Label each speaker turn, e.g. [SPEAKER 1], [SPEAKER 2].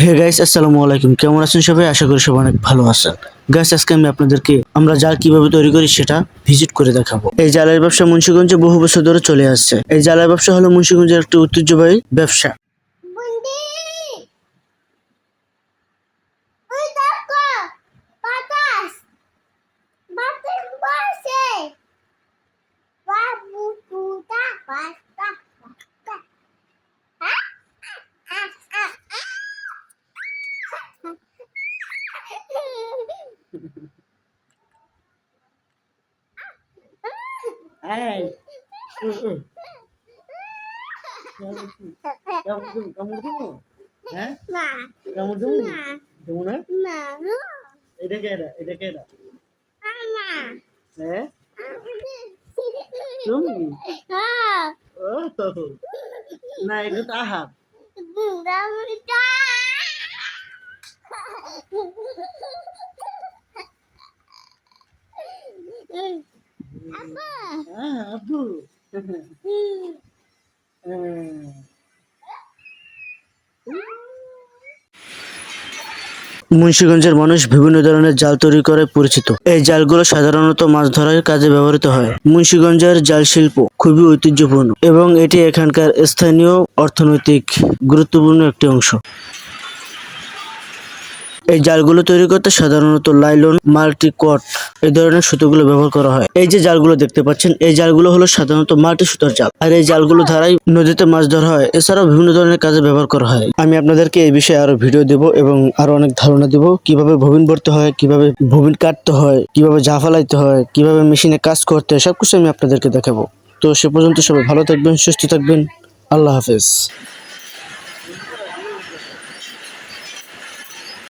[SPEAKER 1] Hey guys, আসসালামু আলাইকুম। কেমন আছেন সবাই? আশা করি সবাই অনেক ভালো আছেন। গাইস, আজকে আমি আপনাদেরকে আমরা জাল কিভাবে তৈরি করি সেটা ভিজিট করে দেখাবো। এই জালের ব্যবসা মুন্সিগঞ্জে বহু বছর ধরে চলে আসছে। এই জালের ব্যবসা হলো মুন্সিগঞ্জের একটি ঐতিহ্যবাহী ব্যবসা।
[SPEAKER 2] Bundi, uy tako, patas, batin bose, babu puta pasta, pasta.
[SPEAKER 1] এই কামড় দেবো? হ্যাঁ,
[SPEAKER 2] Ma,
[SPEAKER 1] কামড় দেবো?
[SPEAKER 2] ma,
[SPEAKER 1] দেবো না?
[SPEAKER 2] ma,
[SPEAKER 1] এটা কেডা?
[SPEAKER 2] mama.
[SPEAKER 1] হ্যাঁ, তুমি?
[SPEAKER 2] Ah,
[SPEAKER 1] ও না, এটা তো আহার। হ্যাঁ, আব্বু। মুন্সিগঞ্জের মানুষ বিভিন্ন ধরনের জাল তৈরি করে পরিচিত। এই জালগুলো সাধারণত মাছ ধরার কাজে ব্যবহৃত হয়। মুন্সিগঞ্জের জাল শিল্প খুবই ঐতিহ্যপূর্ণ এবং এটি এখানকার স্থানীয় অর্থনৈতিক গুরুত্বপূর্ণ একটি অংশ। এই জালগুলো তৈরি করতে সাধারণত লাইলন, মাল্টি কট এই ধরনের সুতোগুলো ব্যবহার করা হয়। এই যে জালগুলো দেখতে পাচ্ছেন, এই জালগুলো হলো সাধারণত মাল্টি সুতার জাল, আর এই জালগুলো দ্বারাই নদীতে মাছ ধরা হয়। এছাড়াও বিভিন্ন ধরনের কাজে ব্যবহার করা হয়। আমি আপনাদেরকে এই বিষয়ে আরো ভিডিও দেব এবং আরো অনেক ধারণা দেব, কিভাবে ববিন ভরতে হয়, কিভাবে ববিন কাটতে হয়, কিভাবে ঝাফালাইতে হয়, কিভাবে মেশিনে কাজ করতে হয়, সবকিছু আমি আপনাদেরকে দেখাবো। তো সে পর্যন্ত সবাই ভালো থাকবেন, সুস্থ থাকবেন। আল্লাহ হাফেজ।